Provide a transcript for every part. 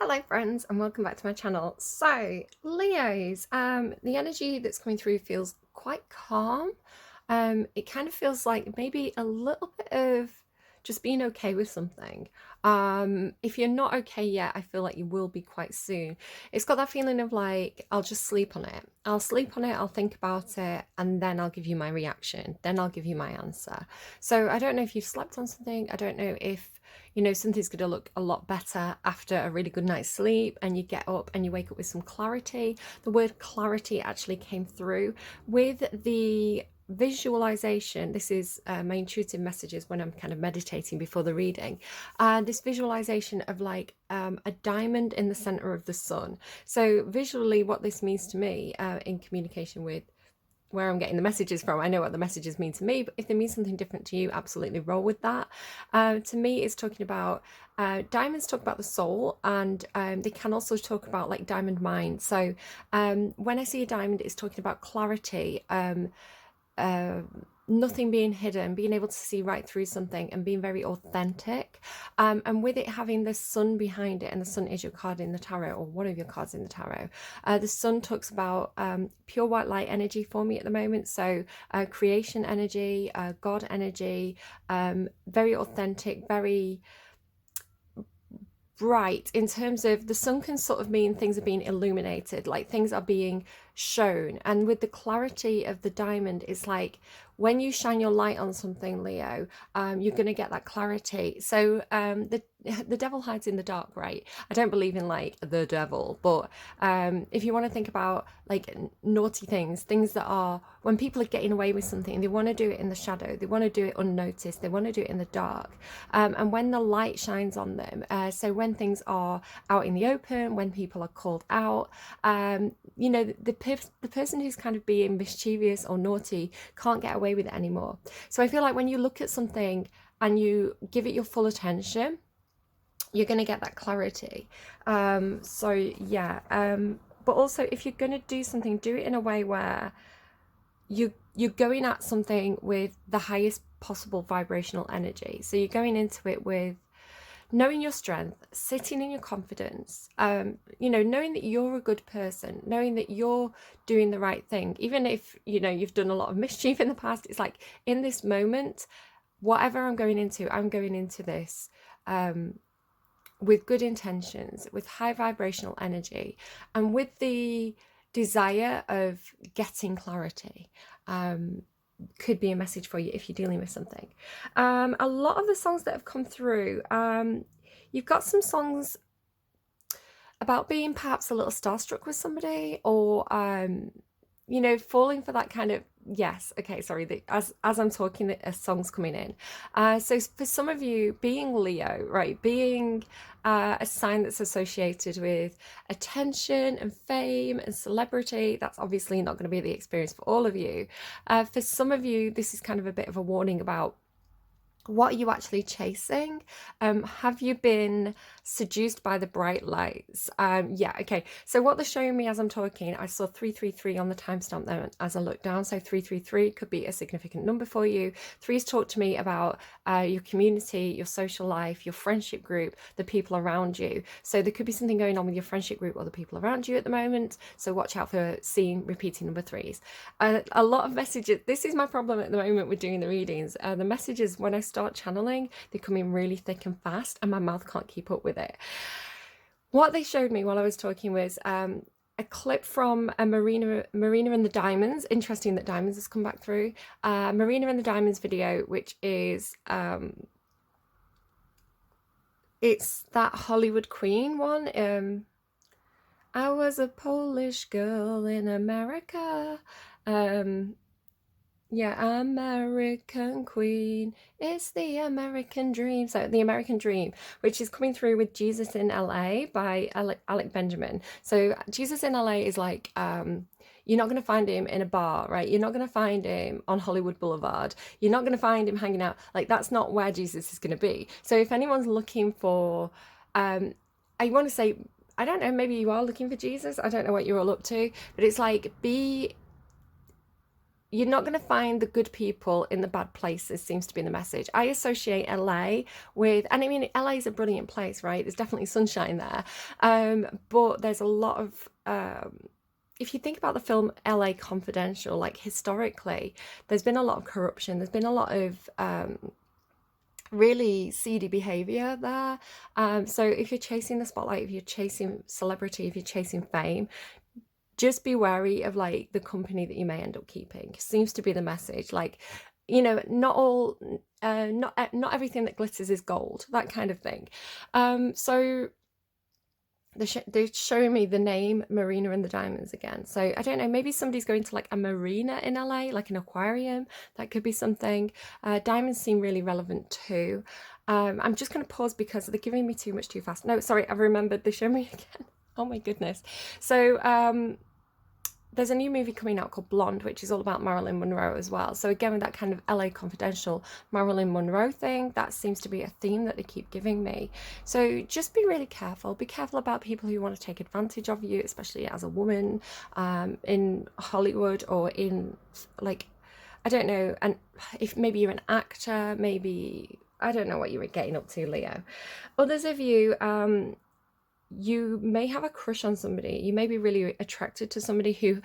Hello friends and welcome back to my channel. So Leos, the energy that's coming through feels quite calm. It kind of feels like maybe a little bit of just being okay with something. If you're not okay yet, I feel like you will be quite soon. It's got that feeling of like, I'll just sleep on it. I'll sleep on it, I'll think about it, and then I'll give you my reaction. Then I'll give you my answer. So I don't know if you've slept on something. I don't know if something's going to look a lot better after a really good night's sleep and you get up and you wake up with some clarity. The word clarity actually came through with the visualization. This is my intuitive messages when I'm kind of meditating before the reading. This visualization of like a diamond in the center of the sun. So visually what this means to me in communication with where I'm getting the messages from. I know what the messages mean to me, but if they mean something different to you, absolutely roll with that. To me, it's talking about diamonds talk about the soul, and they can also talk about like diamond mind. So when I see a diamond, it's talking about clarity, nothing being hidden, being able to see right through something and being very authentic. And with it having the sun behind it, and the sun is your card in the tarot, or one of your cards in the tarot. The sun talks about pure white light energy for me at the moment. So creation energy, God energy, very authentic, very bright in terms of the sun can sort of mean things are being illuminated, like things are being shown. And with the clarity of the diamond, it's like when you shine your light on something, Leo, you're going to get that clarity. So the devil hides in the dark, right? I don't believe in like the devil, but if you want to think about like naughty things, things that are when people are getting away with something, they want to do it in the shadow, they want to do it unnoticed, they want to do it in the dark, and when the light shines on them, so when things are out in the open, when people are called out, the person who's kind of being mischievous or naughty can't get away with it anymore. So I feel like when you look at something and you give it your full attention, you're going to get that clarity. So yeah, but also if you're going to do something, do it in a way where you're going at something with the highest possible vibrational energy. So you're going into it with knowing your strength, sitting in your confidence, knowing that you're a good person, knowing that you're doing the right thing, even if you've done a lot of mischief in the past. It's like in this moment, whatever I'm going into this with good intentions, with high vibrational energy, and with the desire of getting clarity. Could be a message for you if you're dealing with something. A lot of the songs that have come through, you've got some songs about being perhaps a little starstruck with somebody, or falling for that kind of, yes, okay, sorry, as I'm talking, a song's coming in. So for some of you, being Leo, right, being a sign that's associated with attention and fame and celebrity, that's obviously not going to be the experience for all of you. For some of you, this is kind of a bit of a warning about what are you actually chasing? Have you been seduced by the bright lights? Yeah, okay. So what they're showing me as I'm talking, I saw 333 on the timestamp there as I looked down. So 333 could be a significant number for you. Threes talk to me about your community, your social life, your friendship group, the people around you. So there could be something going on with your friendship group or the people around you at the moment. So watch out for seeing repeating number threes. A lot of messages. This is my problem at the moment with doing the readings. The messages, when I start channeling, they come in really thick and fast and my mouth can't keep up with it. What they showed me while I was talking was a clip from a Marina and the Diamonds. Interesting that Diamonds has come back through. Marina and the Diamonds video, which is it's that Hollywood Queen one. I was a Polish girl in America. Yeah, American Queen. It's the American Dream. So the American Dream, which is coming through with Jesus in LA by Alec Benjamin. So Jesus in LA is like, you're not going to find him in a bar, right? You're not going to find him on Hollywood Boulevard. You're not going to find him hanging out. Like, that's not where Jesus is going to be. So if anyone's looking for, I want to say, I don't know, maybe you are looking for Jesus. I don't know what you're all up to, but it's like, be you're not going to find the good people in the bad places, seems to be the message. I associate LA with, and I mean, LA is a brilliant place, right? There's definitely sunshine there. But there's a lot of, if you think about the film LA Confidential, like historically, there's been a lot of corruption. There's been a lot of really seedy behavior there. So if you're chasing the spotlight, if you're chasing celebrity, if you're chasing fame, just be wary of like the company that you may end up keeping. Seems to be the message. Like, you know, not all, not everything that glitters is gold. That kind of thing. So they're showing me the name Marina and the Diamonds again. So I don't know, maybe somebody's going to like a marina in LA, like an aquarium. That could be something. Diamonds seem really relevant too. I'm just going to pause because they're giving me too much too fast. No, sorry, I've remembered. They show me again. Oh my goodness. So there's a new movie coming out called Blonde, which is all about Marilyn Monroe as well. So again, with that kind of LA Confidential Marilyn Monroe thing, that seems to be a theme that they keep giving me. So just be really careful. Be careful about people who want to take advantage of you, especially as a woman, in Hollywood or in, like, I don't know, and if maybe you're an actor, maybe, I don't know what you were getting up to, Leo. Others of you, you may have a crush on somebody. You may be really attracted to somebody who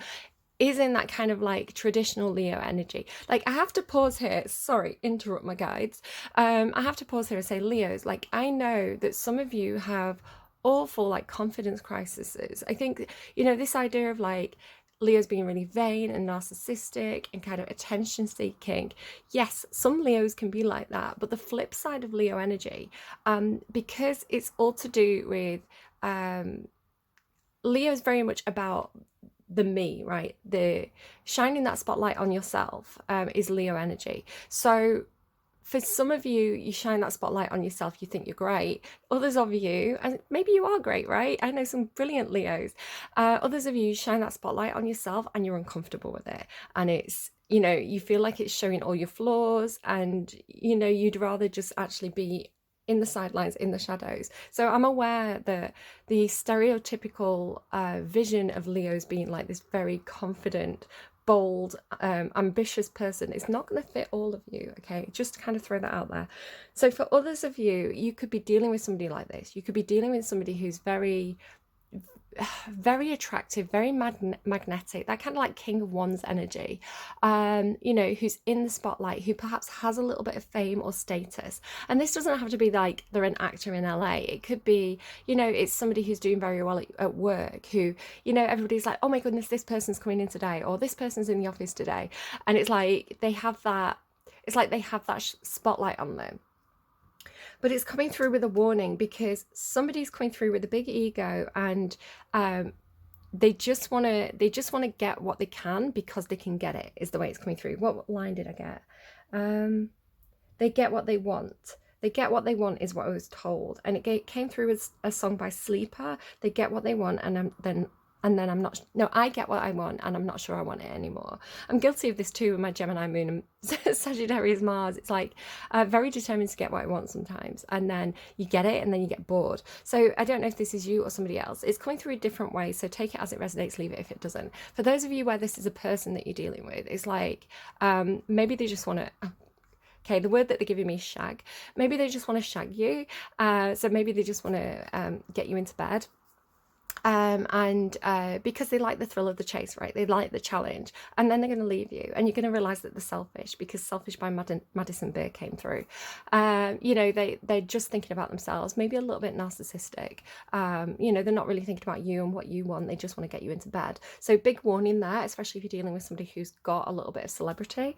is in that kind of like traditional Leo energy. Like, I have to pause here. Sorry, interrupt my guides. I have to pause here and say, Leos, like, I know that some of you have awful like confidence crises. I think, you know, this idea of like Leos being really vain and narcissistic and kind of attention seeking. Yes, some Leos can be like that, but the flip side of Leo energy, because it's all to do with Leo is very much about the me, right? The shining that spotlight on yourself is Leo energy. So for some of you, you shine that spotlight on yourself, you think you're great. Others of you, and maybe you are great, right? I know some brilliant Leos. Others of you shine that spotlight on yourself and you're uncomfortable with it. And it's, you know, you feel like it's showing all your flaws and, you know, you'd rather just actually be in the sidelines, in the shadows. So I'm aware that the stereotypical vision of Leos being like this very confident, bold, ambitious person is not going to fit all of you, okay? Just to kind of throw that out there. So for others of you, you could be dealing with somebody like this. You could be dealing with somebody who's very attractive, very magnetic, that kind of like King of Wands energy, you know, who's in the spotlight, who perhaps has a little bit of fame or status. And this doesn't have to be like they're an actor in LA. It could be, you know, it's somebody who's doing very well at work, who, you know, everybody's like, oh my goodness, this person's coming in today, or this person's in the office today. And it's like they have that, it's like they have that spotlight on them. But it's coming through with a warning because somebody's coming through with a big ego and they just want to get what they can because they can get it, is the way it's coming through. What line did I get? They get what they want. They get what they want is what I was told. And it came through as a song by Sleeper. They get what they want and then I'm not, no, I get what I want and I'm not sure I want it anymore. I'm guilty of this too with my Gemini moon and Sagittarius Mars. It's like very determined to get what I want sometimes. And then you get it and then you get bored. So I don't know if this is you or somebody else. It's coming through a different way. So take it as it resonates, leave it if it doesn't. For those of you where this is a person that you're dealing with, it's like maybe they just want to, okay, the word that they're giving me is shag. Maybe they just want to shag you. So maybe they just want to get you into bed. Because they like the thrill of the chase, right? They like the challenge, and then they're going to leave you, and you're going to realize that they're selfish because Selfish by Madison Beer came through. You know, they're just thinking about themselves, maybe a little bit narcissistic. You know, they're not really thinking about you and what you want. They just want to get you into bed. So big warning there, especially if you're dealing with somebody who's got a little bit of celebrity.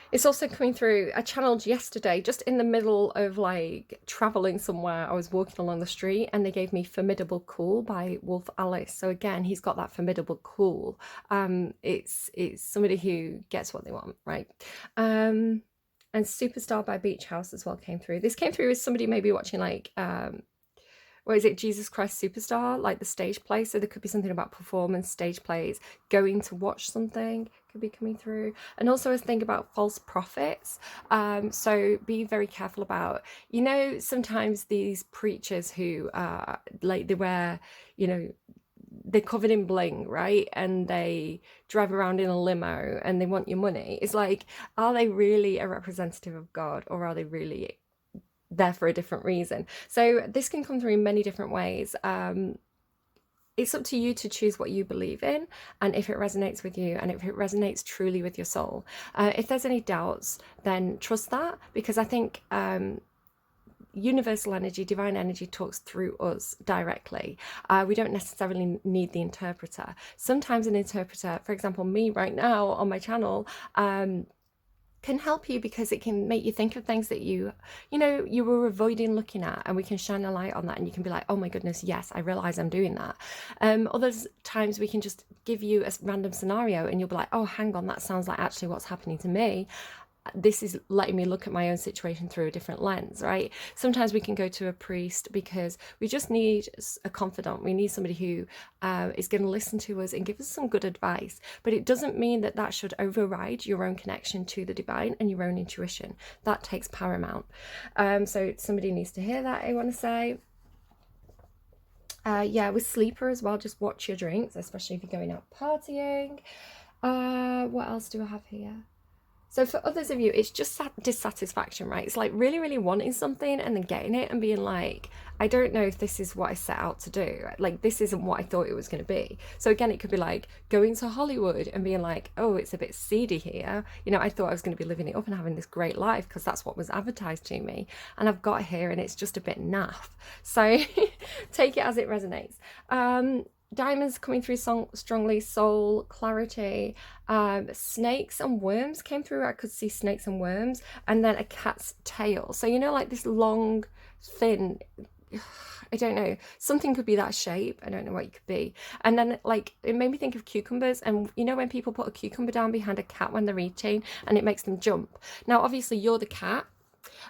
It's also coming through, I channeled yesterday, just in the middle of like traveling somewhere. I was walking along the street and they gave me Formidable Cool by Wolf Alice. So again, he's got that formidable cool. It's somebody who gets what they want, right? And Superstar by Beach House as well came through. This came through as somebody maybe watching like, or is it Jesus Christ Superstar, like the stage play? So there could be something about performance, stage plays, going to watch something could be coming through. And also a thing about false prophets. So be very careful about, you know, sometimes these preachers who like they wear, you know, they're covered in bling, right? And they drive around in a limo and they want your money. It's like, are they really a representative of God, or are they really there for a different reason? So this can come through in many different ways. It's up to you to choose what you believe in, and if it resonates with you, and if it resonates truly with your soul. If there's any doubts, then trust that, because I think universal energy, divine energy, talks through us directly. We don't necessarily need the interpreter. Sometimes an interpreter, for example, me right now on my channel, can help you, because it can make you think of things that you were avoiding looking at, and we can shine a light on that, and you can be like, oh my goodness, yes, I realize I'm doing that. Other times we can just give you a random scenario and you'll be like, oh, hang on, that sounds like actually what's happening to me. This is letting me look at my own situation through a different lens, right? Sometimes we can go to a priest because we just need a confidant. We need somebody who is going to listen to us and give us some good advice. But it doesn't mean that that should override your own connection to the divine and your own intuition. That takes paramount. So somebody needs to hear that, I want to say. Yeah, with sleeper as well, just watch your drinks, especially if you're going out partying. What else do I have here? So for others of you, it's just dissatisfaction, right? It's like really, really wanting something and then getting it and being like, I don't know if this is what I set out to do. Like, this isn't what I thought it was going to be. So again, it could be like going to Hollywood and being like, oh, it's a bit seedy here. You know, I thought I was going to be living it up and having this great life because that's what was advertised to me. And I've got here and it's just a bit naff. So take it as it resonates. Diamonds coming through strongly, soul, clarity. Snakes and worms came through. I could see snakes and worms, and then a cat's tail. So, you know, like this long, thin, I don't know, something could be that shape. I don't know what it could be. And then like it made me think of cucumbers, and you know when people put a cucumber down behind a cat when they're eating and it makes them jump. Now obviously you're the cat.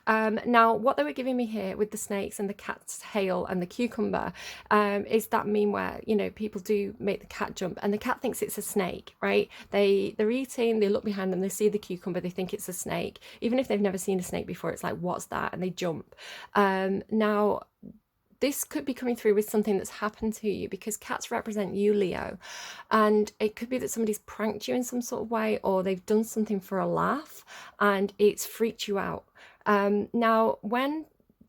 Now what they were giving me here with the snakes and the cat's tail and the cucumber is that meme where, you know, people do make the cat jump and the cat thinks it's a snake, right? They're eating, they look behind them, they see the cucumber, they think it's a snake. Even if they've never seen a snake before, it's like, what's that? And they jump. Now this could be coming through with something that's happened to you, because cats represent you, Leo. And it could be that somebody's pranked you in some sort of way, or they've done something for a laugh and it's freaked you out. Now,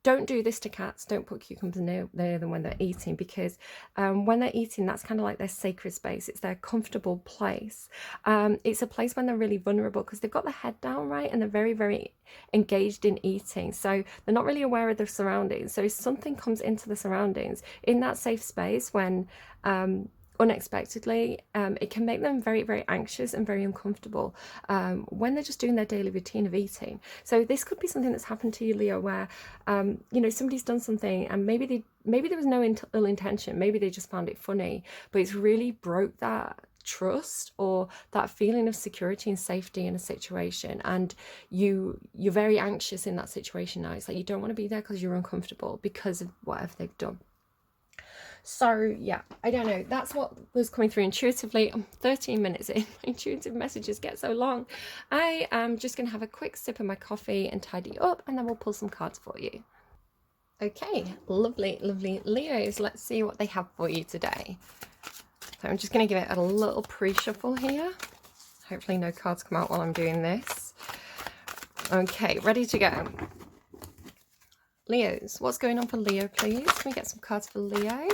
don't do this to cats. Don't put cucumbers near them when they're eating, because when they're eating, that's kind of like their sacred space. It's their comfortable place. It's a place when they're really vulnerable because they've got their head down, right? And they're very, very engaged in eating. So they're not really aware of their surroundings. So if something comes into the surroundings in that safe space when unexpectedly, it can make them very, very anxious and very uncomfortable when they're just doing their daily routine of eating. So this could be something that's happened to you, Leo, where you know, somebody's done something and maybe there was no ill intention, maybe they just found it funny, but it's really broke that trust or that feeling of security and safety in a situation, and you're very anxious in that situation now. It's like you don't want to be there because you're uncomfortable because of whatever they've done. So yeah, I don't know, that's what was coming through intuitively. I'm 13 minutes in, my intuitive messages get so long. I am just gonna have a quick sip of my coffee and tidy up, and then we'll pull some cards for you. Okay, lovely, lovely Leos, let's see what they have for you today. So I'm just gonna give it a little pre-shuffle here. Hopefully no cards come out while I'm doing this. Okay, ready to go. Leos, what's going on for Leo, please? Can we get some cards for Leo?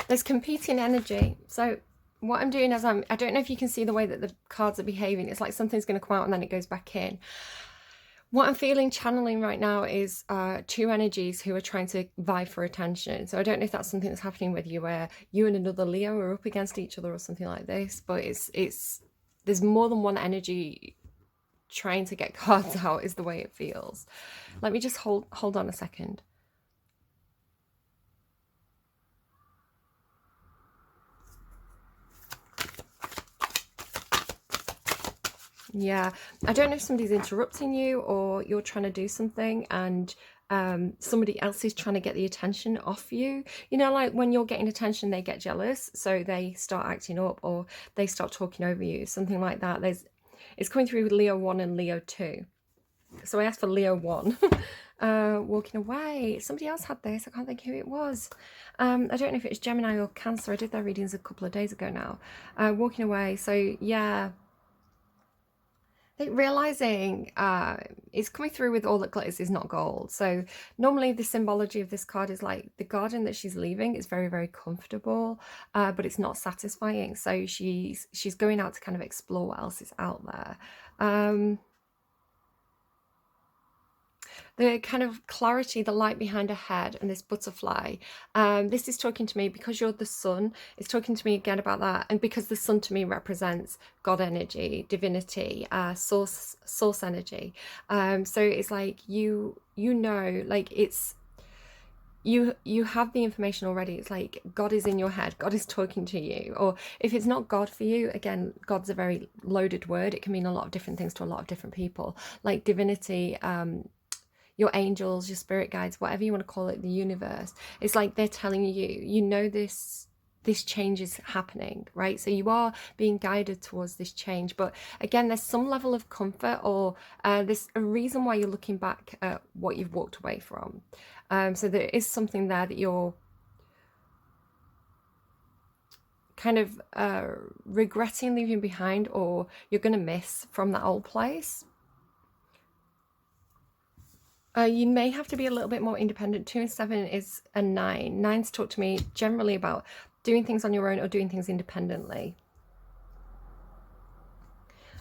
There's competing energy. So what I'm doing is I don't know if you can see the way that the cards are behaving. It's like something's going to come out and then it goes back in. What I'm feeling channeling right now is two energies who are trying to vie for attention. So I don't know if that's something that's happening with you, where you and another Leo are up against each other or something like this. But there's more than one energy trying to get cards out, is the way it feels. Let me just hold on a second. Yeah, I don't know if somebody's interrupting you or you're trying to do something and somebody else is trying to get the attention off you. You know, like when you're getting attention, they get jealous, so they start acting up or they start talking over you, something like that. It's coming through with Leo 1 and Leo 2. So I asked for Leo 1. Walking away. Somebody else had this. I can't think who it was. I don't know if it's Gemini or Cancer. I did their readings a couple of days ago now. Walking away. So yeah, I think realizing it's coming through with all that glitters is not gold. So normally the symbology of this card is like the garden that she's leaving is very, very comfortable, but it's not satisfying. So she's going out to kind of explore what else is out there. The kind of clarity, the light behind her head, and this butterfly. This is talking to me because you're the sun. It's talking to me again about that, and because the sun to me represents God energy, divinity, source energy. So it's like you know, like it's you have the information already. It's like God is in your head, God is talking to you. Or if it's not God for you, again, God's a very loaded word. It can mean a lot of different things to a lot of different people, like divinity, your angels, your spirit guides, whatever you want to call it, the universe. It's like they're telling you, you know, this change is happening, right? So you are being guided towards this change. But again, there's some level of comfort, or there's a reason why you're looking back at what you've walked away from. So there is something there that you're kind of regretting leaving behind, or you're going to miss from that old place. You may have to be a little bit more independent. 2 and 7 is a 9. 9s talk to me generally about doing things on your own or doing things independently.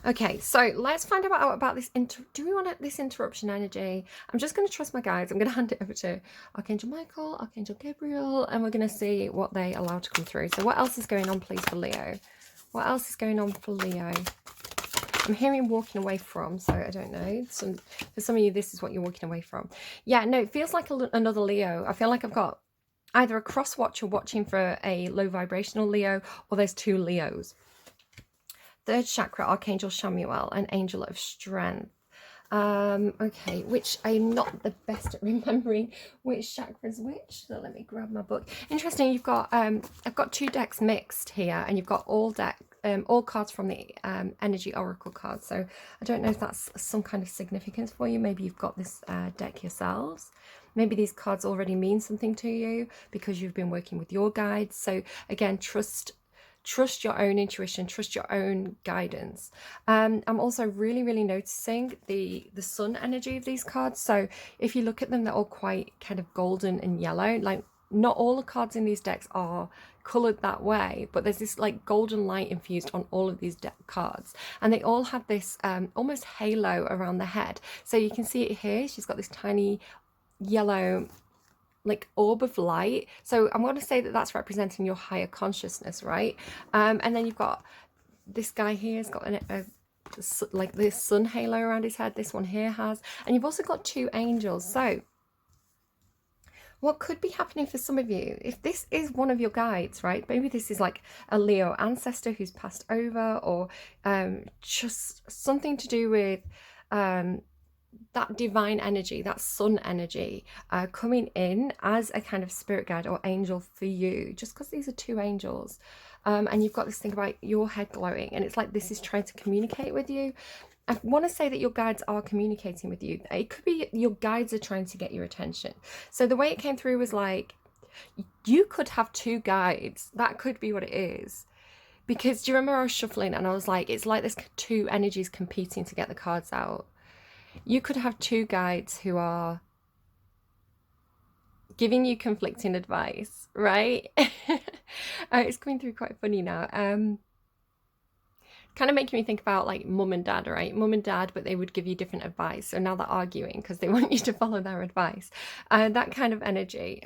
Okay, so let's find out about this. Do we want this interruption energy? I'm just going to trust my guides. I'm going to hand it over to Archangel Michael, Archangel Gabriel, and we're going to see what they allow to come through. So what else is going on, please, for Leo? What else is going on for Leo? I'm hearing walking away from, so I don't know. For some of you, this is what you're walking away from. Yeah, no, it feels like another Leo. I feel like I've got either a cross watcher watching for a low vibrational Leo, or there's 2 Leos. Third chakra, Archangel Chamuel, an angel of strength. Okay, which I'm not the best at remembering which chakra is which, so let me grab my book. Interesting, you've got I've got 2 decks mixed here, and you've got all cards from the energy oracle cards. So I don't know if that's some kind of significance for you. Maybe you've got this deck yourselves. Maybe these cards already mean something to you because you've been working with your guides. So again, trust your own intuition, trust your own guidance. I'm also really noticing the sun energy of these cards. So if you look at them, they're all quite kind of golden and yellow. Like, not all the cards in these decks are colored that way, but there's this like golden light infused on all of these deck cards, and they all have this almost halo around the head. So you can see it here. She's got this tiny yellow like orb of light. So I'm going to say that that's representing your higher consciousness, right? And then you've got this guy here has got like this sun halo around his head. This one here has, and you've also got 2 angels. So what could be happening for some of you, if this is one of your guides, right? Maybe this is like a Leo ancestor who's passed over, or just something to do with that divine energy, that sun energy coming in as a kind of spirit guide or angel for you, just because these are 2 angels. And you've got this thing about your head glowing, and it's like this is trying to communicate with you. I want to say that your guides are communicating with you. It could be your guides are trying to get your attention. So the way it came through was like, you could have 2 guides. That could be what it is. Because do you remember I was shuffling and I was like, it's like there's 2 energies competing to get the cards out. You could have 2 guides who are giving you conflicting advice, right? It's coming through quite funny now. Kind of making me think about like mum and dad, right? Mum and dad, but they would give you different advice. So now they're arguing because they want you to follow their advice. That kind of energy.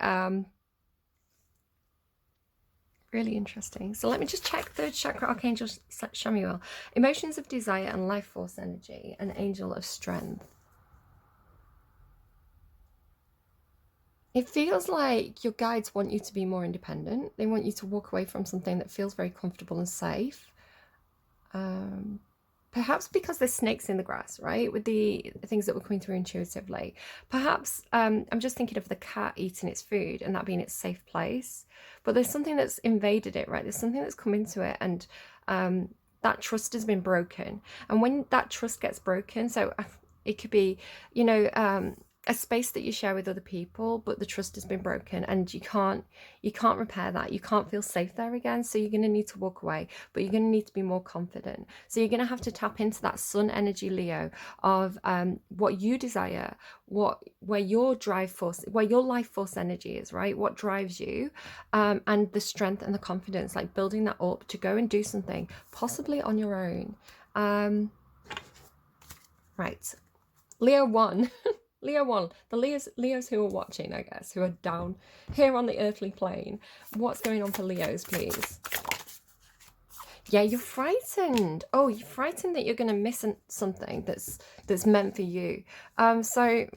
Really interesting. So let me just check third chakra, Archangel Chamuel. Emotions of desire and life force energy, an angel of strength. It feels like your guides want you to be more independent. They want you to walk away from something that feels very comfortable and safe. Perhaps because there's snakes in the grass, right? With the things that were coming through intuitively. Perhaps I'm just thinking of the cat eating its food and that being its safe place. But there's something that's invaded it, right? There's something that's come into it, and that trust has been broken. And when that trust gets broken, so It could be, you know, a space that you share with other people, but the trust has been broken and you can't repair that. You can't feel safe there again. So you're going to need to walk away, but you're going to need to be more confident. So you're going to have to tap into that sun energy, Leo, of what you desire, where your drive force, where your life force energy is, right? What drives you, and the strength and the confidence, like building that up to go and do something, possibly on your own. Right. Leo 1. Leo 1. The Leos who are watching, I guess, who are down here on the earthly plane. What's going on for Leos, please? Yeah, you're frightened. Oh, you're frightened that you're going to miss something that's meant for you. So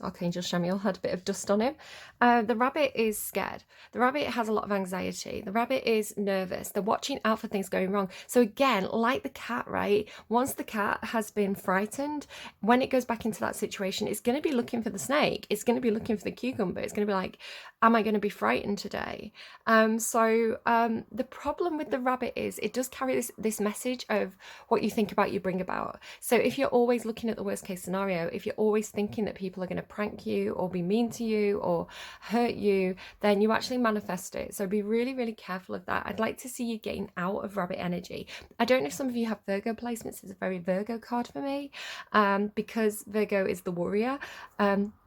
Archangel Shamiel had a bit of dust on him. The rabbit is scared. The rabbit has a lot of anxiety. The rabbit is nervous. They're watching out for things going wrong. So again, like the cat, right? Once the cat has been frightened, when it goes back into that situation, it's going to be looking for the snake. It's going to be looking for the cucumber. It's going to be like, am I going to be frightened today? The problem with the rabbit is it does carry this message of what you think about, you bring about. So if you're always looking at the worst case scenario, if you're always thinking that people are going to prank you or be mean to you or hurt you, then you actually manifest it. So be really, really careful of that. I'd like to see you getting out of rabbit energy. I don't know if some of you have Virgo placements. It's a very Virgo card for me, because Virgo is the warrior.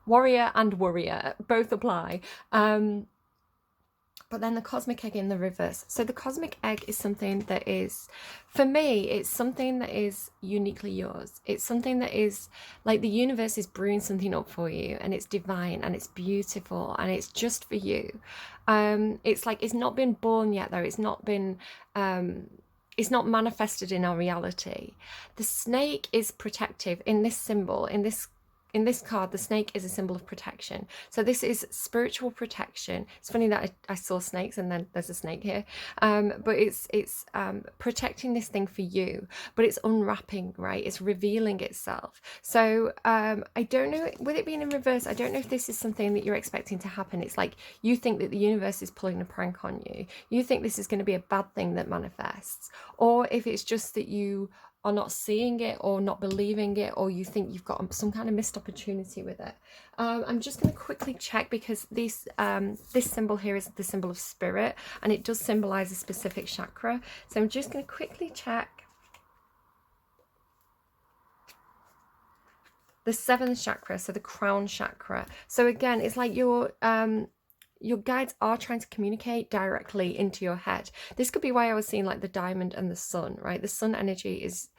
Warrior and worrier both apply. But then the cosmic egg in the reverse. So the cosmic egg is something that is, for me, it's something that is uniquely yours. It's something that is like the universe is brewing something up for you, and it's divine and it's beautiful and it's just for you. It's like it's not been born yet though. It's not been it's not manifested in our reality. The snake is protective in this symbol, in this card. The snake is a symbol of protection. So this is spiritual protection. It's funny that I saw snakes and then there's a snake here. But it's protecting this thing for you, but it's unwrapping, right? It's revealing itself. So I don't know, with it being in reverse, I don't know if this is something that you're expecting to happen. It's like you think that the universe is pulling a prank on you. You think this is going to be a bad thing that manifests, or if it's just that you are not seeing it or not believing it, or you think you've got some kind of missed opportunity with it. I'm just going to quickly check, because this symbol here is the symbol of spirit, and it does symbolize a specific chakra. So I'm just going to quickly check the 7th chakra, so the crown chakra. So again, it's like your guides are trying to communicate directly into your head. This could be why I was seeing like the diamond and the sun, right? The sun energy is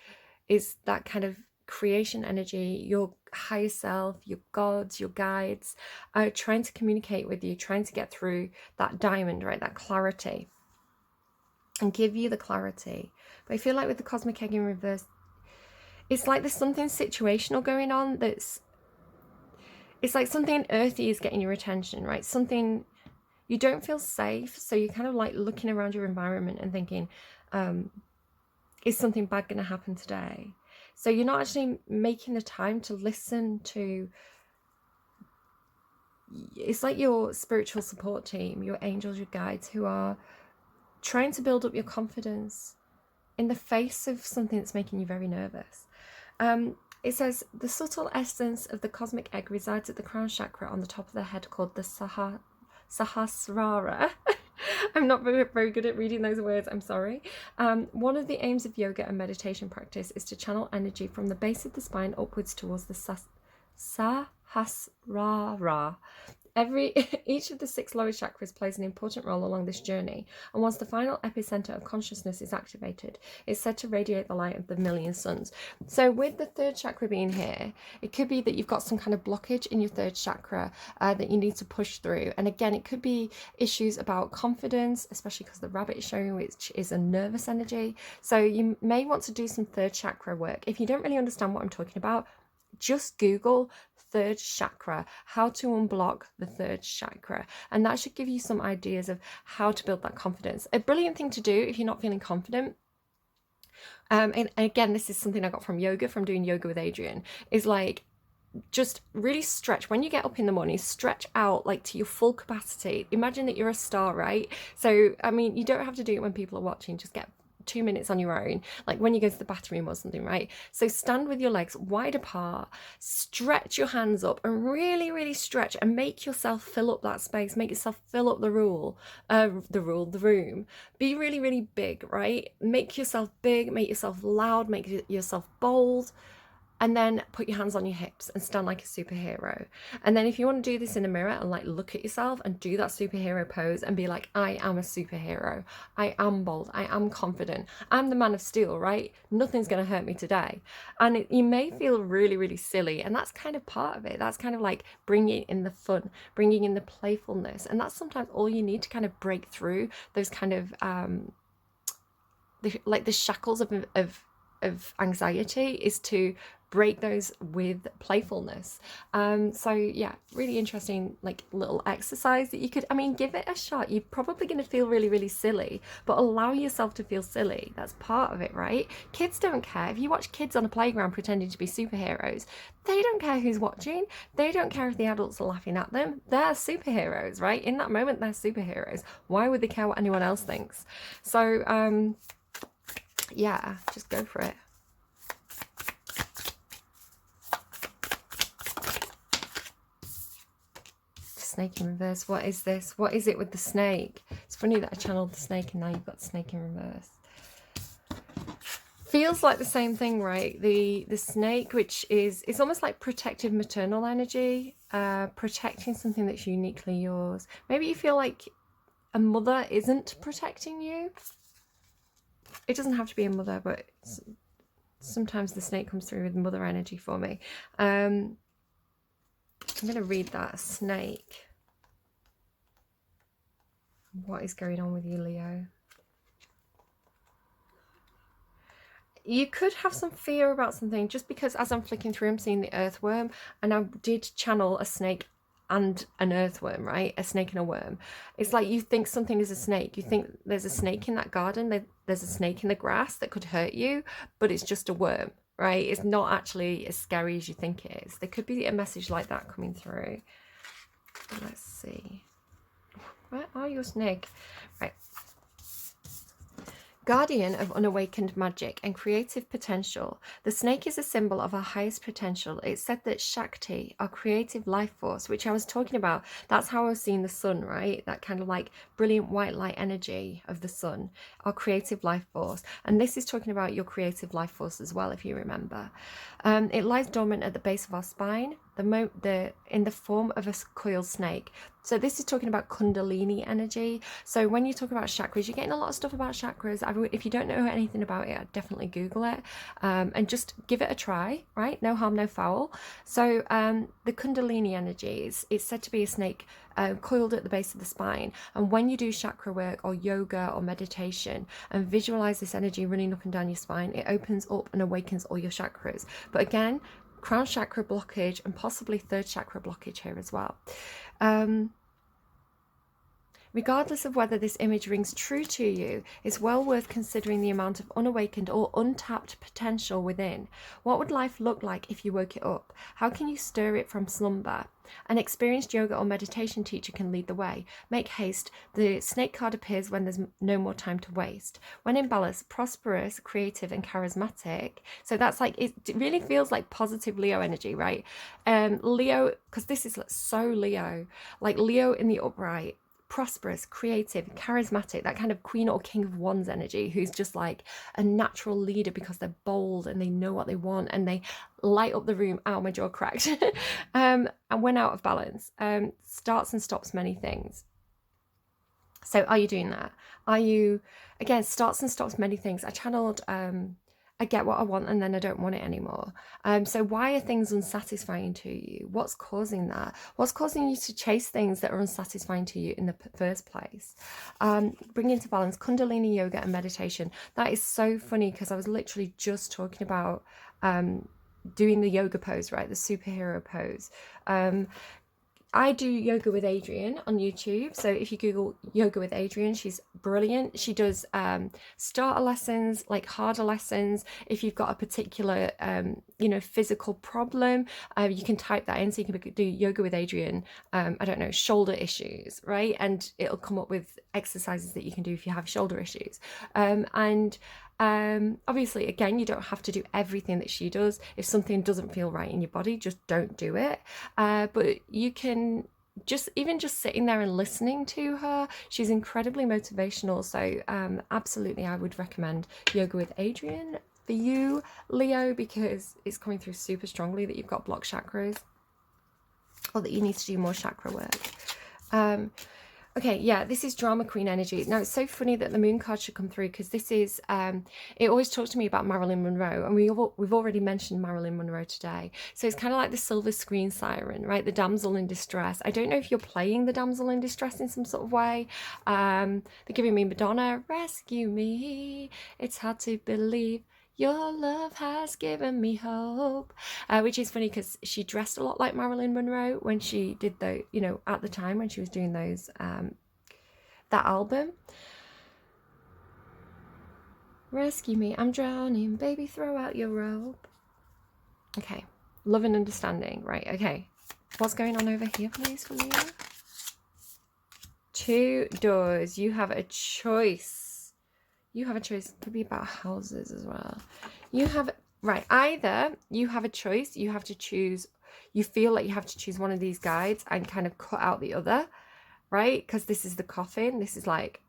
that kind of creation energy. Your higher self, your gods, your guides are trying to communicate with you, trying to get through that diamond, right? That clarity, and give you the clarity. But I feel like with the cosmic egg in reverse, it's like there's something situational going on it's like something earthy is getting your attention, right? Something you don't feel safe, so you're kind of like looking around your environment and thinking, is something bad going to happen today? So you're not actually making the time to listen to, it's like your spiritual support team, your angels, your guides, who are trying to build up your confidence in the face of something that's making you very nervous. It says, the subtle essence of the cosmic egg resides at the crown chakra on the top of the head, called the Sahasrara. I'm not very good at reading those words, I'm sorry. One of the aims of yoga and meditation practice is to channel energy from the base of the spine upwards towards the Sahasrara. Each of the 6 lower chakras plays an important role along this journey, and once the final epicenter of consciousness is activated, it's said to radiate the light of the million suns. So with the 3rd chakra being here, it could be that you've got some kind of blockage in your 3rd chakra that you need to push through. And again, it could be issues about confidence, especially because the rabbit is showing, which is a nervous energy. So you may want to do some 3rd chakra work. If you don't really understand what I'm talking about, just Google 3rd chakra, how to unblock the 3rd chakra, and that should give you some ideas of how to build that confidence. A brilliant thing to do if you're not feeling confident, and again, this is something I got from yoga, from doing yoga with Adrian, is like just really stretch. When you get up in the morning, stretch out like to your full capacity. Imagine that you're a star, right? So I mean, you don't have to do it when people are watching. Just get 2 minutes on your own, like when you go to the bathroom or something, right? So stand with your legs wide apart, stretch your hands up and really, really stretch and make yourself fill up that space, make yourself fill up the room. Be really, really big, right? Make yourself big, make yourself loud, make yourself bold. And then put your hands on your hips and stand like a superhero. And then if you want to do this in a mirror and like look at yourself and do that superhero pose and be like, I am a superhero. I am bold. I am confident. I'm the man of steel, right? Nothing's going to hurt me today. And you may feel really, really silly. And that's kind of part of it. That's kind of like bringing in the fun, bringing in the playfulness. And that's sometimes all you need to kind of break through those kind of the shackles of anxiety, is to break those with playfulness. So yeah, really interesting like little exercise that you could, I mean, give it a shot. You're probably going to feel really, really silly, but allow yourself to feel silly. That's part of it, right? Kids don't care. If you watch kids on a playground pretending to be superheroes, they don't care who's watching. They don't care if the adults are laughing at them. They're superheroes, right? In that moment, they're superheroes. Why would they care what anyone else thinks? So yeah, just go for it. Snake in reverse. What is this? What is it with the snake? It's funny that I channeled the snake and now you've got the snake in reverse. Feels like the same thing, right? The snake, which is, it's almost like protective maternal energy, protecting something that's uniquely yours. Maybe you feel like a mother isn't protecting you. It doesn't have to be a mother, but sometimes the snake comes through with mother energy for me. I'm going to read that. Snake. What is going on with you, Leo? You could have some fear about something, just because as I'm flicking through, I'm seeing the earthworm, and I did channel a snake and an earthworm, right? A snake and a worm. It's like you think something is a snake. You think there's a snake in that garden. There's a snake in the grass that could hurt you, but it's just a worm, right? It's not actually as scary as you think it is. There could be a message like that coming through. Let's see. Where are you, snake? Right. Guardian of unawakened magic and creative potential, the snake is a symbol of our highest potential. It's said that Shakti, our creative life force, which I was talking about, that's how I was seeing the sun, right? That kind of like brilliant white light energy of the sun, our creative life force. And this is talking about your creative life force as well, if you remember. It lies dormant at the base of our spine, in the form of a coiled snake. So this is talking about Kundalini energy. So when you talk about chakras, you're getting a lot of stuff about chakras. If you don't know anything about it, I'd definitely Google it and just give it a try, right? No harm, no foul. So the Kundalini energy it's said to be a snake coiled at the base of the spine. And when you do chakra work or yoga or meditation and visualize this energy running up and down your spine, it opens up and awakens all your chakras. But again, crown chakra blockage and possibly third chakra blockage here as well. Regardless of whether this image rings true to you, it's well worth considering the amount of unawakened or untapped potential within. What would life look like if you woke it up? How can you stir it from slumber? An experienced yoga or meditation teacher can lead the way. Make haste. The snake card appears when there's no more time to waste. When in balance, prosperous, creative, and charismatic. So that's like, it really feels like positive Leo energy, right? Leo, because this is so Leo, like Leo in the upright. Prosperous, creative, charismatic, that kind of queen or king of wands energy, who's just like a natural leader because they're bold and they know what they want and they light up the room. Ow, my jaw cracked. And when out of balance, starts and stops many things. So are you doing that? Are you, again, starts and stops many things. I channeled I get what I want and then I don't want it anymore. So why are things unsatisfying to you? What's causing that? What's causing you to chase things that are unsatisfying to you in the first place? Bring into balance Kundalini yoga and meditation. That is so funny because I was literally just talking about doing the yoga pose, right? The superhero pose. I do yoga with Adriene on YouTube. So if you Google yoga with Adriene, she's brilliant. She does starter lessons, like harder lessons. If you've got a particular, you know, physical problem, you can type that in. So you can do yoga with Adriene, I don't know, shoulder issues, right? And it'll come up with exercises that you can do if you have shoulder issues. Obviously, again, you don't have to do everything that she does. If something doesn't feel right in your body, just don't do it. But you can just sitting there and listening to her, she's incredibly motivational. So absolutely, I would recommend yoga with Adriene for you, Leo, because it's coming through super strongly that you've got blocked chakras, or that you need to do more chakra work. Okay, yeah, this is drama queen energy. Now, it's so funny that the moon card should come through, because this is, it always talks to me about Marilyn Monroe, and we've already mentioned Marilyn Monroe today. So it's kind of like the silver screen siren, right? The damsel in distress. I don't know if you're playing the damsel in distress in some sort of way. They're giving me Madonna, rescue me. It's hard to believe. Your love has given me hope, which is funny because she dressed a lot like Marilyn Monroe when she did the, you know, at the time when she was doing those, that album. Rescue me, I'm drowning, baby, throw out your rope. Okay, love and understanding, right? Okay, what's going on over here, please, for Leo? 2 doors. You have a choice. You have a choice. It could be about houses as well. You have, right, either you have a choice, you have to choose, you feel like you have to choose one of these guides and kind of cut out the other, right? Because this is the coffin. This is like,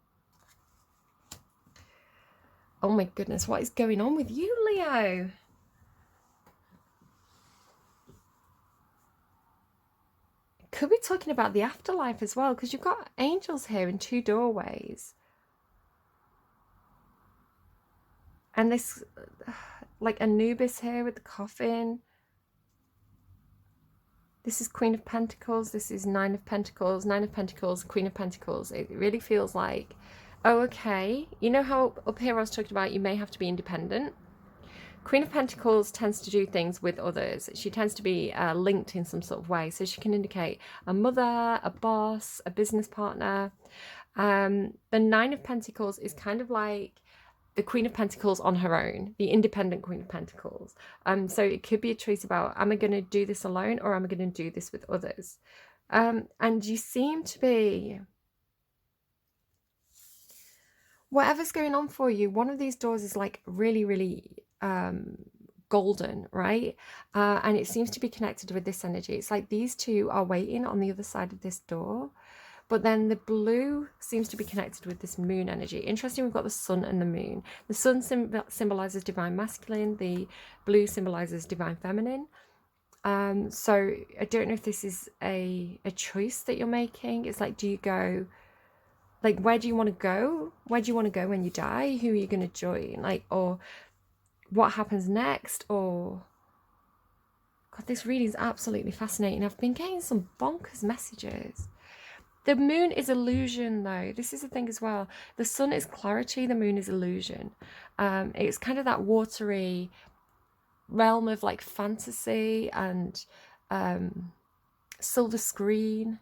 oh my goodness, what is going on with you, Leo? Could be talking about the afterlife as well, because you've got angels here in 2 doorways. And this, like Anubis here with the coffin. This is Queen of Pentacles. This is 9 of Pentacles. 9 of Pentacles, Queen of Pentacles. It really feels like, oh, okay. You know how up here I was talking about you may have to be independent? Queen of Pentacles tends to do things with others. She tends to be linked in some sort of way. So she can indicate a mother, a boss, a business partner. The 9 of Pentacles is kind of like the Queen of Pentacles on her own, the independent Queen of Pentacles. So it could be a choice about, am I going to do this alone, or am I going to do this with others? And you seem to be, whatever's going on for you, one of these doors is like really, really golden, right? And it seems to be connected with this energy. It's like these 2 are waiting on the other side of this door. But then the blue seems to be connected with this moon energy. Interesting, we've got the sun and the moon. The sun symbolizes divine masculine. The blue symbolizes divine feminine. So I don't know if this is a choice that you're making. It's like, do you go, like, where do you want to go? Where do you want to go when you die? Who are you going to join? Like, or what happens next? Or, God, this reading is absolutely fascinating. I've been getting some bonkers messages. The moon is illusion, though. This is the thing as well. The sun is clarity, the moon is illusion. It's kind of that watery realm of like fantasy and silver screen.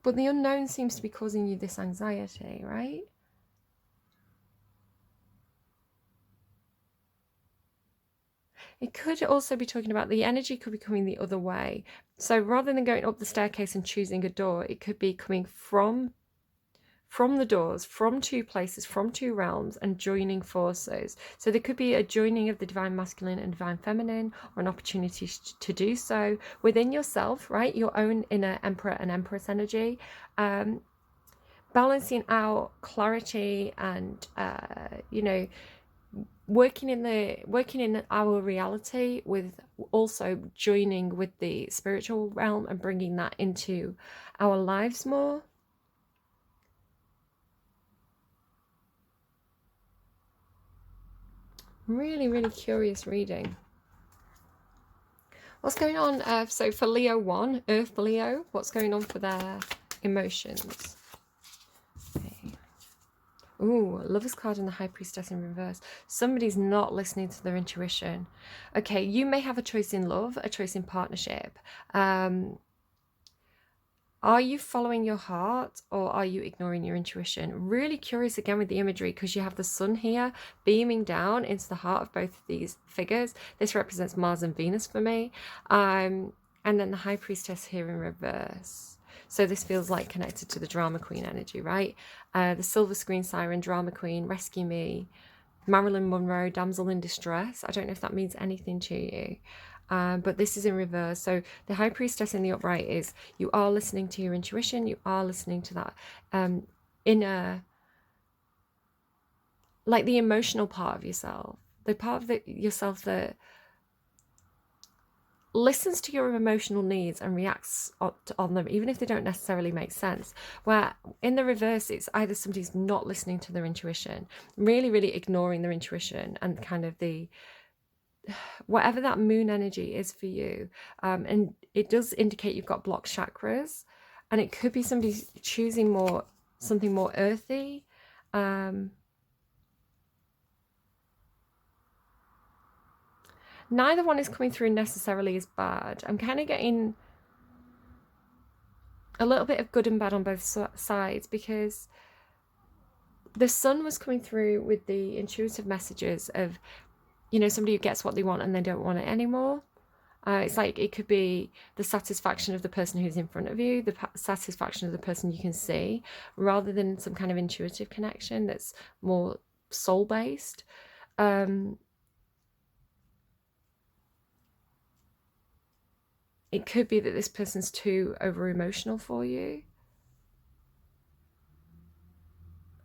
But the unknown seems to be causing you this anxiety, right? It could also be talking about the energy could be coming the other way. So rather than going up the staircase and choosing a door, it could be coming from the doors, from 2 places, from 2 realms, and joining forces. So there could be a joining of the divine masculine and divine feminine, or an opportunity to do so within yourself, right? Your own inner emperor and empress energy. Balancing out clarity and, you know, working in our reality with also joining with the spiritual realm and bringing that into our lives more. Really, really curious reading. What's going on? So for Leo 1, Earth Leo, what's going on for their emotions? Okay. Ooh, Lover's card and the High Priestess in reverse. Somebody's not listening to their intuition. Okay, you may have a choice in love, a choice in partnership. Are you following your heart or are you ignoring your intuition? Really curious again with the imagery, because you have the sun here beaming down into the heart of both of these figures. This represents Mars and Venus for me. And then the High Priestess here in reverse. So this feels like connected to the drama queen energy, right? The silver screen siren, drama queen, rescue me, Marilyn Monroe, damsel in distress. I don't know if that means anything to you. But this is in reverse. So the High Priestess in the upright is you are listening to your intuition. You are listening to that inner, like the emotional part of yourself, the part of yourself that listens to your emotional needs and reacts on them, even if they don't necessarily make sense. Where in the reverse, it's either somebody's not listening to their intuition, really, really ignoring their intuition and kind of the whatever that moon energy is for you. And it does indicate you've got blocked chakras, and it could be somebody choosing something more earthy. Neither one is coming through necessarily as bad. I'm kind of getting a little bit of good and bad on both sides, because the sun was coming through with the intuitive messages of, you know, somebody who gets what they want and they don't want it anymore. It's like it could be the satisfaction of the person who's in front of you, the satisfaction of the person you can see, rather than some kind of intuitive connection that's more soul-based. It could be that this person's too over-emotional for you.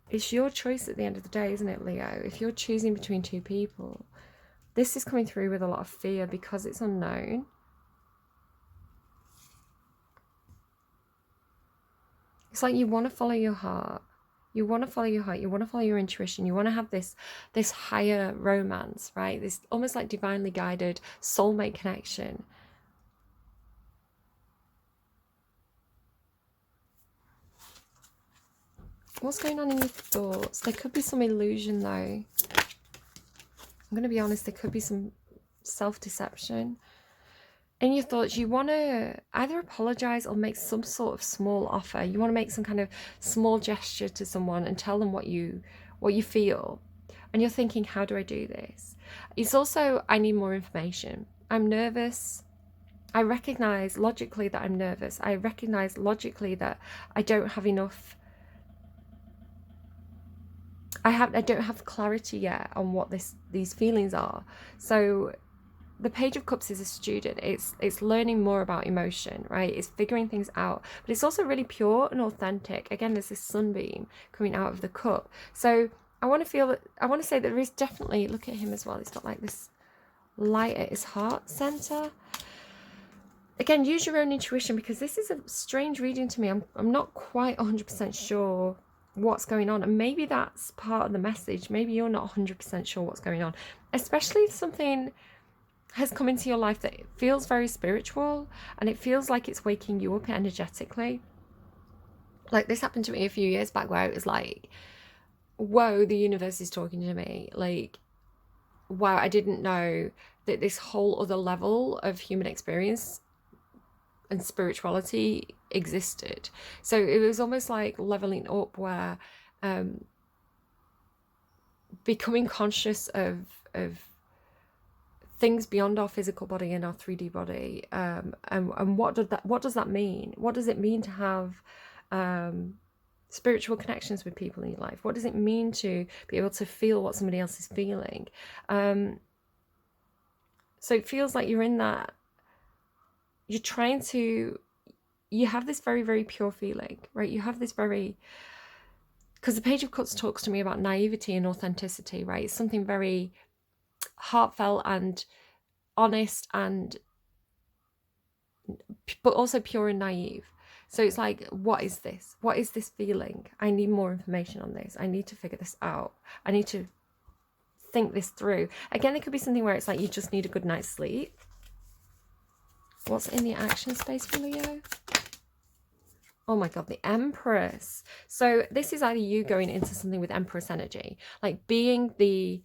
It's your choice at the end of the day, isn't it, Leo? If you're choosing between two people, this is coming through with a lot of fear because it's unknown. It's like you want to follow your heart. You want to follow your heart. You want to follow your intuition. You want to have this higher romance, right? This almost like divinely guided soulmate connection. What's going on in your thoughts? There could be some illusion, though. I'm going to be honest, there could be some self-deception. In your thoughts, you want to either apologize or make some sort of small offer. You want to make some kind of small gesture to someone and tell them what you feel. And you're thinking, how do I do this? It's also, I need more information. I'm nervous. I recognize logically that I'm nervous. I recognize logically that I don't have enough. I don't have clarity yet on what these feelings are. So the Page of Cups is a student. It's learning more about emotion, right? It's figuring things out, but it's also really pure and authentic. Again, there's this sunbeam coming out of the cup. So I want to say that there is definitely, look at him as well. He's got like this light at his heart center. Again, use your own intuition, because this is a strange reading to me. I'm not quite 100% sure what's going on, and maybe that's part of the message. Maybe you're not 100% sure what's going on, especially if something has come into your life that feels very spiritual and it feels like it's waking you up energetically. Like this happened to me a few years back, where it was like, whoa, the universe is talking to me. Like, wow, I didn't know that this whole other level of human experience and spirituality existed. So it was almost like leveling up, where becoming conscious of things beyond our physical body and our 3D body, and what does that mean? What does it mean to have spiritual connections with people in your life? What does it mean to be able to feel what somebody else is feeling? So it feels like you're in that, you're trying to, you have this very, very pure feeling, right? You have this very, because the Page of Cups talks to me about naivety and authenticity, right? It's something very heartfelt and honest, and but also pure and naive. So it's like, what is this? What is this feeling? I need more information on this. I need to figure this out. I need to think this through. Again, it could be something where it's like you just need a good night's sleep. What's in the action space for Leo? Oh my God, the Empress. So this is either you going into something with Empress energy, like being the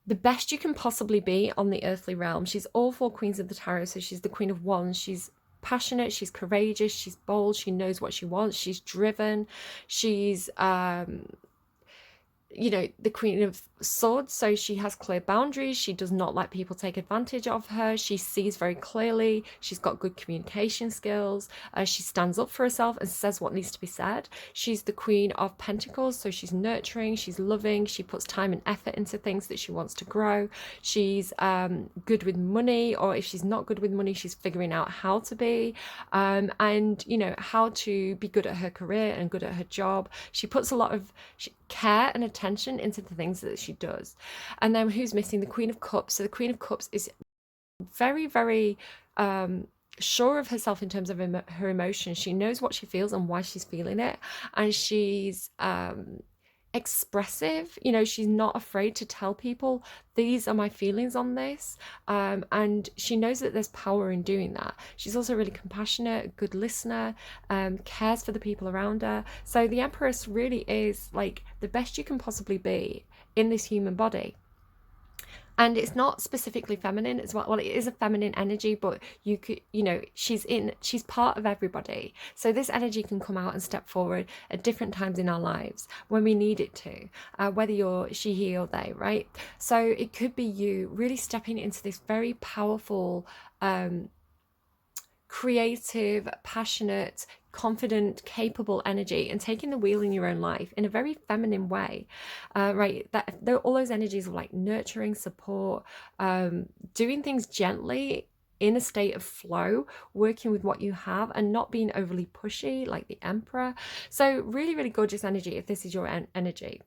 best you can possibly be on the earthly realm. She's all four queens of the tarot. So she's the Queen of Wands. She's passionate, she's courageous, she's bold, she knows what she wants, she's driven, she's you know, the Queen of Swords, so she has clear boundaries, she does not let people take advantage of her, she sees very clearly, she's got good communication skills, she stands up for herself and says what needs to be said. She's the Queen of Pentacles, so she's nurturing, she's loving, she puts time and effort into things that she wants to grow. She's good with money, or if she's not good with money, she's figuring out how to be, and you know, how to be good at her career and good at her job. She puts a lot of care and attention into the things that she does. And then who's missing? The Queen of Cups. So the Queen of Cups is very, very sure of herself in terms of her emotions. She knows what she feels and why she's feeling it, and she's expressive. You know, she's not afraid to tell people, these are my feelings on this, and she knows that there's power in doing that. She's also really compassionate, a good listener, cares for the people around her. So the Empress really is like the best you can possibly be in this human body. And it's not specifically feminine as well. Well, it is a feminine energy, but you could, you know, she's part of everybody. So this energy can come out and step forward at different times in our lives when we need it to, whether you're she, he, or they, right? So it could be you really stepping into this very powerful, creative, passionate, confident, capable energy and taking the wheel in your own life in a very feminine way, right? That all those energies of like nurturing, support, doing things gently in a state of flow, working with what you have and not being overly pushy like the Emperor. So really, really gorgeous energy if this is your energy.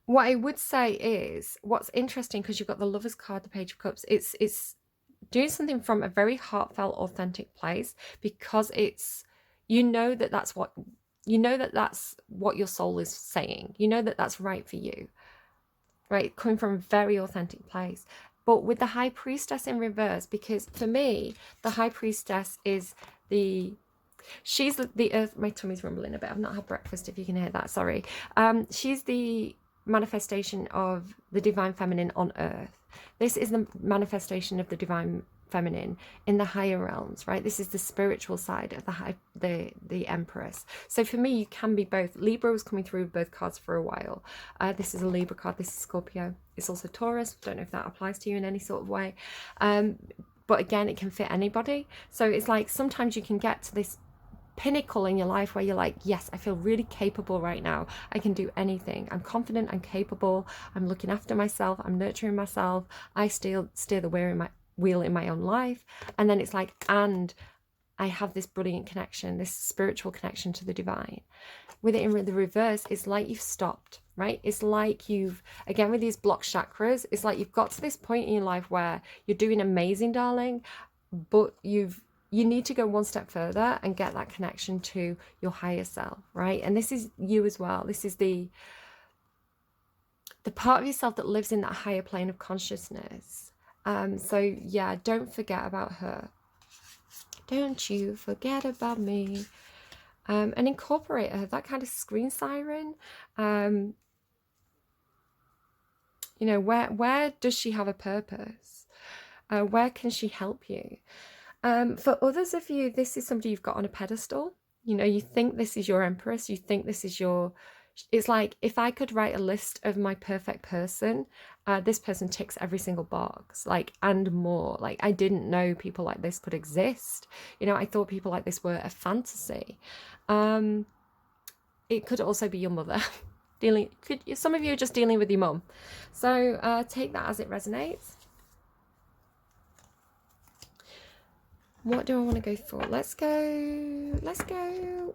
What I would say is, what's interesting, because you've got the Lovers card, the Page of Cups, it's doing something from a very heartfelt, authentic place, because it's, you know that that's what your soul is saying. You know that that's right for you, right? Coming from a very authentic place. But with the High Priestess in reverse, because for me, the High Priestess is she's the earth. My tummy's rumbling a bit. I've not had breakfast, if you can hear that, sorry. She's the manifestation of the divine feminine on earth. This is the manifestation of the divine feminine in the higher realms, right? This is the spiritual side of the Empress. So for me, you can be both. Libra was coming through with both cards for a while. This is a Libra card. This is Scorpio. It's also Taurus. Don't know if that applies to you in any sort of way. But again, it can fit anybody. So it's like sometimes you can get to this pinnacle in your life where you're like, yes, I feel really capable right now. I can do anything. I'm confident, I'm capable, I'm looking after myself, I'm nurturing myself, I steer the wheel in my own life. And then it's like, and I have this brilliant connection, this spiritual connection to the divine. With it in the reverse, it's like you've stopped, right? It's like you've, again with these blocked chakras, it's like you've got to this point in your life where you're doing amazing, darling, but you need to go one step further and get that connection to your higher self, right? And this is you as well. This is the part of yourself that lives in that higher plane of consciousness. So yeah, don't forget about her. Don't you forget about me. And incorporate her, that kind of screen siren. You know, where does she have a purpose? Where can she help you? For others of you, this is somebody you've got on a pedestal. You know, you think this is your Empress. You think this is your... It's like, if I could write a list of my perfect person, this person ticks every single box, like, and more. Like, I didn't know people like this could exist. You know, I thought people like this were a fantasy. It could also be your mother. Some of you are just dealing with your mum. So take that as it resonates. What do I want to go for? Let's go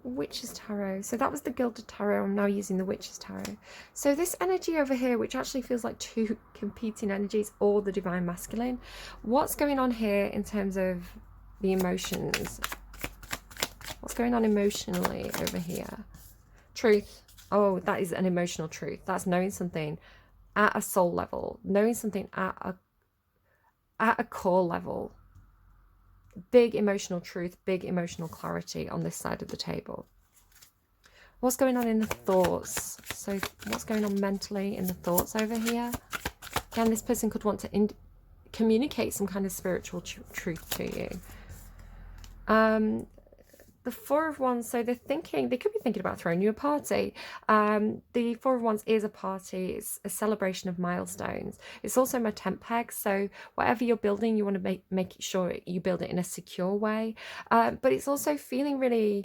Witch's Tarot. So that was the Gilded Tarot. I'm now using the Witch's Tarot. So this energy over here, which actually feels like two competing energies, or the Divine Masculine. What's going on here in terms of the emotions? What's going on emotionally over here? Truth. Oh, that is an emotional truth. That's knowing something at a soul level. Knowing something at at a core level, big emotional truth, big emotional clarity on this side of the table. What's going on in the thoughts? So what's going on mentally in the thoughts over here? Again, this person could want to communicate some kind of spiritual truth to you. The Four of Wands, so they could be thinking about throwing you a party. The Four of Wands is a party. It's a celebration of milestones. It's also my temp peg, so whatever you're building, you want to make sure you build it in a secure way. But it's also feeling really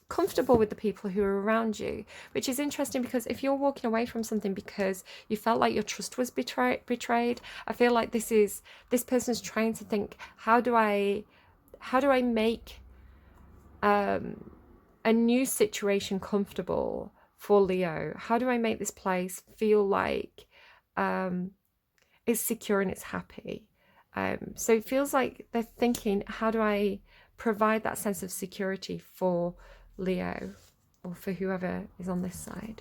comfortable with the people who are around you, which is interesting, because if you're walking away from something because you felt like your trust was betrayed, I feel like this person's trying to think, how do I make a new situation comfortable for Leo? How do I make this place feel like it's secure and it's happy? So it feels like they're thinking, how do I provide that sense of security for Leo, or for whoever is on this side?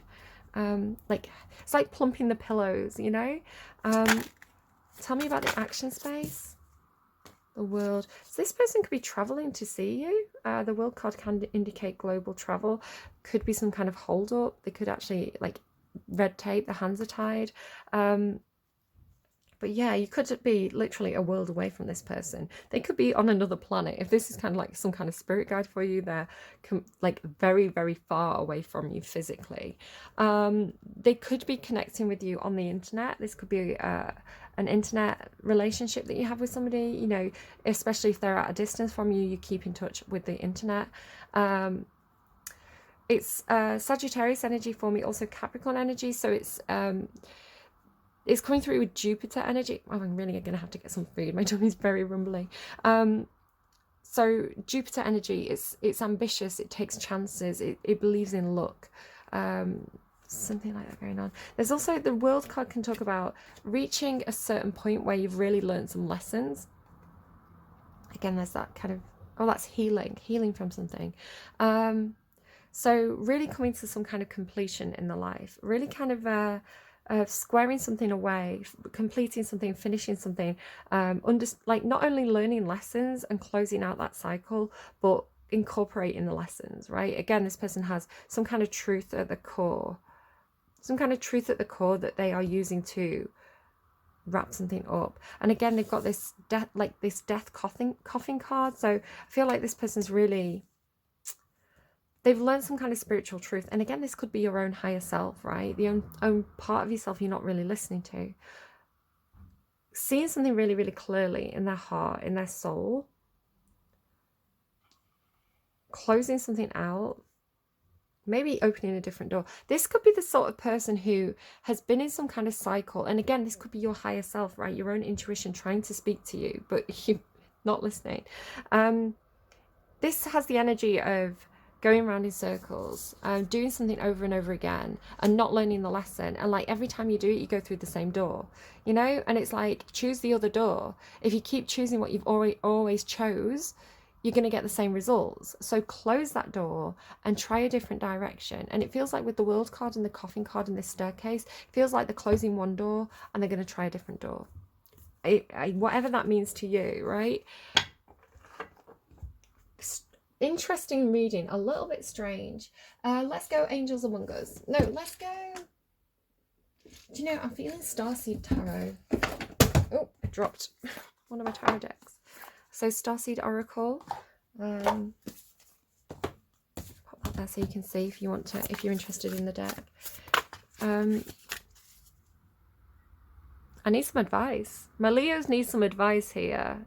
Like, it's like plumping the pillows, you know? Tell me about the action space. The World. So this person could be traveling to see you. The World card can indicate global travel. Could be some kind of hold up. They could actually, like, red tape, the hands are tied. But yeah, you could be literally a world away from this person. They could be on another planet. If this is kind of like some kind of spirit guide for you, they're like very, very far away from you physically. They could be connecting with you on the internet. This could be an internet relationship that you have with somebody, you know, especially if they're at a distance from you, you keep in touch with the internet. It's Sagittarius energy for me, also Capricorn energy. So it's coming through with Jupiter energy. Oh, I'm really going to have to get some food. My tummy's very rumbly. So Jupiter energy, it's ambitious. It takes chances. It believes in luck. Something like that going on. There's also the World card can talk about reaching a certain point where you've really learned some lessons. Again, there's that kind of, oh, that's healing from something. So really coming to some kind of completion in the life. Really kind of squaring something away, completing something, finishing something, like not only learning lessons and closing out that cycle, but incorporating the lessons, right? Again, this person has some kind of truth at the core, that they are using to wrap something up. And again, they've got this death coffin card. So I feel like this person's really, they've learned some kind of spiritual truth. And again, this could be your own higher self, right? The own part of yourself you're not really listening to. Seeing something really, really clearly in their heart, in their soul. Closing something out. Maybe opening a different door. This could be the sort of person who has been in some kind of cycle. And again, this could be your higher self, right? Your own intuition trying to speak to you, but you're not listening. This has the energy of going around in circles, doing something over and over again and not learning the lesson. And like every time you do it, you go through the same door, you know? And it's like, choose the other door. If you keep choosing what you've always chose, you're going to get the same results. So close that door and try a different direction. And it feels like with the World card and the coffin card and this staircase, it feels like they're closing one door and they're going to try a different door. Whatever that means to you, right? Interesting reading, a little bit strange. Let's go Angels Among Us. No, let's go. Do you know, I'm feeling Starseed Tarot. Oh, I dropped one of my tarot decks. So Starseed Oracle. Pop that there so you can see if you want to, if you're interested in the deck. I need some advice. My Leos need some advice here.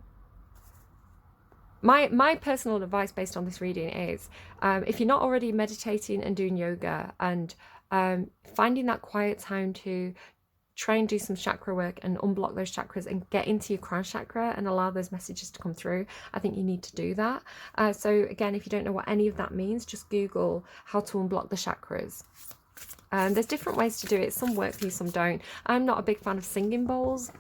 My personal advice based on this reading is, if you're not already meditating and doing yoga and finding that quiet time to try and do some chakra work and unblock those chakras and get into your crown chakra and allow those messages to come through, I think you need to do that. So again, if you don't know what any of that means, just Google how to unblock the chakras. There's different ways to do it. Some work for you, some don't. I'm not a big fan of singing bowls.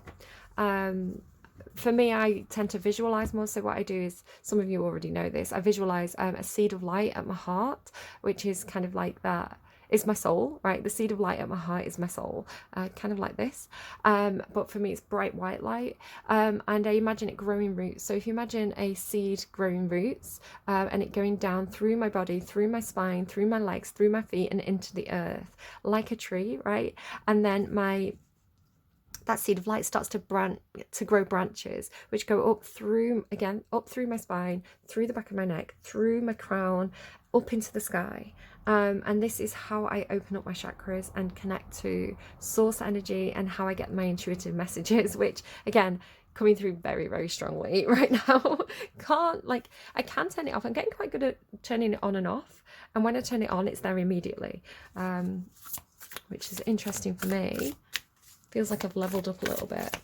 For me, I tend to visualize more. So what I do is, some of you already know this, I visualize a seed of light at my heart, which is kind of like that. is my soul, right? The seed of light at my heart is my soul, kind of like this. But for me, it's bright white light. And I imagine it growing roots. So if you imagine a seed growing roots, and it going down through my body, through my spine, through my legs, through my feet, and into the earth, like a tree, right? And then that seed of light starts to grow branches, which go up through my spine, through the back of my neck, through my crown, up into the sky. And this is how I open up my chakras and connect to source energy, and how I get my intuitive messages, which again, coming through very, very strongly right now. I can turn it off. I'm getting quite good at turning it on and off. And when I turn it on, it's there immediately, which is interesting for me. Feels like I've leveled up a little bit,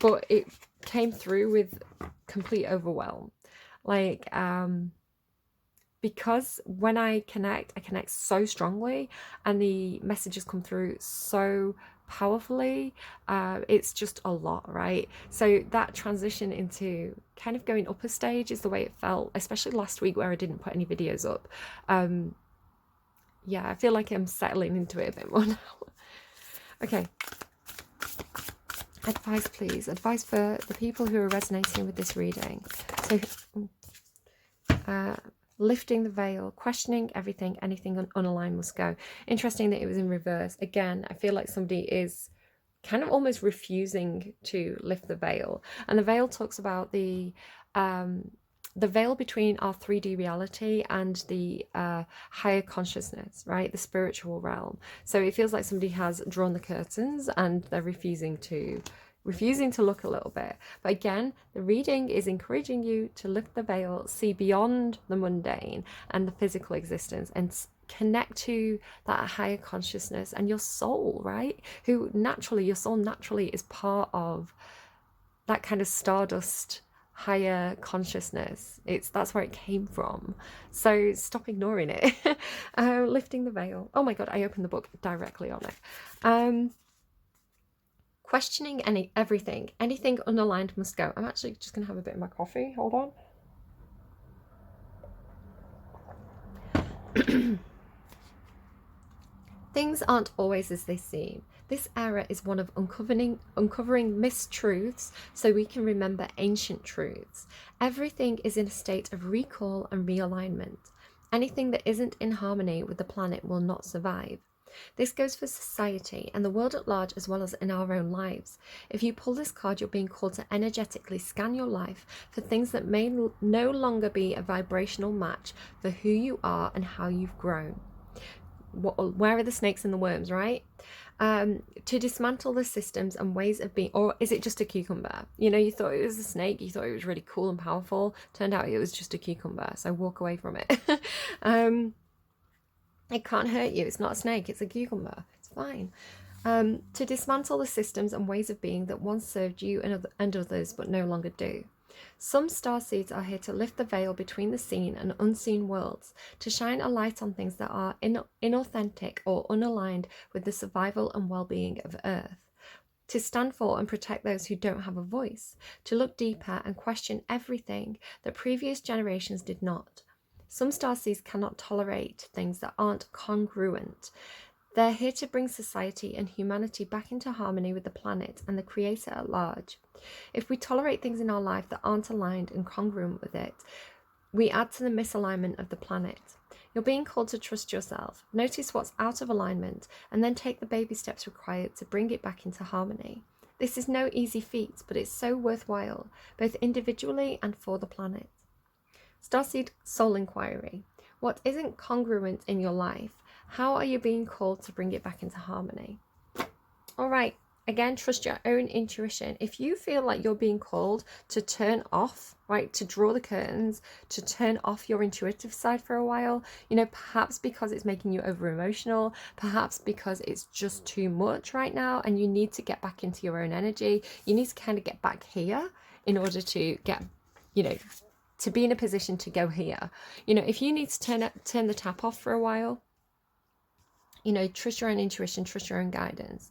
but it came through with complete overwhelm. Because when I connect so strongly, and the messages come through so powerfully. It's just a lot, right? So that transition into kind of going up a stage is the way it felt, especially last week where I didn't put any videos up. Yeah, I feel like I'm settling into it a bit more now. Okay. Advice, please. Advice for the people who are resonating with this reading. So, lifting the veil, questioning everything, anything unaligned must go. Interesting that it was in reverse. Again, I feel like somebody is kind of almost refusing to lift the veil. And the veil talks about the veil between our 3D reality and the higher consciousness, right? The spiritual realm. So it feels like somebody has drawn the curtains and they're refusing to look a little bit. But again, the reading is encouraging you to lift the veil, see beyond the mundane and the physical existence, and connect to that higher consciousness and your soul, right? Your soul naturally is part of that kind of stardust higher consciousness. That's where it came from. So stop ignoring it. Lifting the veil. Oh my god, I opened the book directly on it. Questioning everything. Anything unaligned must go. I'm actually just gonna have a bit of my coffee. Hold on. Things aren't always as they seem. This era is one of uncovering mistruths so we can remember ancient truths. Everything is in a state of recall and realignment. Anything that isn't in harmony with the planet will not survive. This goes for society and the world at large, as well as in our own lives. If you pull this card, you're being called to energetically scan your life for things that may no longer be a vibrational match for who you are and how you've grown. Where are the snakes and the worms, right? To dismantle the systems and ways of being. Or is it just a cucumber? You thought it was a snake, you thought it was really cool and powerful, turned out it was just a cucumber, so walk away from it. It can't hurt you. It's not a snake, it's a cucumber. It's fine. To dismantle the systems and ways of being that once served you and others but no longer do. Some starseeds are here to lift the veil between the seen and unseen worlds, to shine a light on things that are inauthentic or unaligned with the survival and well-being of Earth, to stand for and protect those who don't have a voice, to look deeper and question everything that previous generations did not. Some starseeds cannot tolerate things that aren't congruent. They're here to bring society and humanity back into harmony with the planet and the Creator at large. If we tolerate things in our life that aren't aligned and congruent with it, we add to the misalignment of the planet. You're being called to trust yourself, notice what's out of alignment, and then take the baby steps required to bring it back into harmony. This is no easy feat, but it's so worthwhile, both individually and for the planet. Starseed Soul Inquiry. What isn't congruent in your life? How are you being called to bring it back into harmony? All right. Again, trust your own intuition. If you feel like you're being called to turn off, right, to draw the curtains, to turn off your intuitive side for a while, perhaps because it's making you over emotional, perhaps because it's just too much right now and you need to get back into your own energy. You need to kind of get back here in order to get, to be in a position to go here. If you need to turn the tap off for a while, You know, trust your own intuition, trust your own guidance.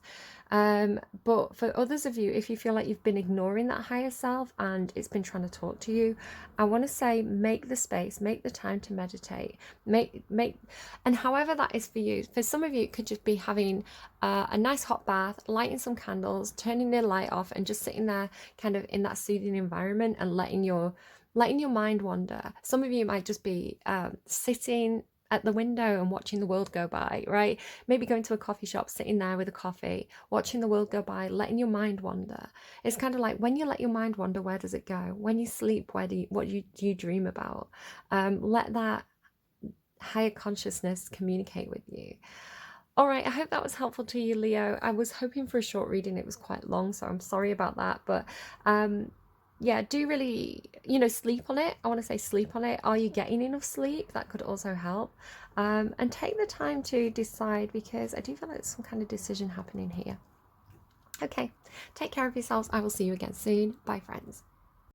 But for others of you, if you feel like you've been ignoring that higher self and it's been trying to talk to you, I want to say, make the space, make the time to meditate, and however that is for you. For some of you, it could just be having a nice hot bath, lighting some candles, turning the light off, and just sitting there kind of in that soothing environment and letting your mind wander. Some of you might just be sitting at the window and watching the world go by, right? Maybe going to a coffee shop, sitting there with a coffee, watching the world go by, letting your mind wander. It's kind of like, when you let your mind wander, where does it go? When you sleep, what do you dream about? Let that higher consciousness communicate with you. All right, I hope that was helpful to you, Leo. I was hoping for a short reading. It was quite long, so I'm sorry about that. But yeah, do really, sleep on it. I want to say sleep on it. Are you getting enough sleep? That could also help. And take the time to decide, because I do feel like there's some kind of decision happening here. Okay, take care of yourselves. I will see you again soon. Bye, friends.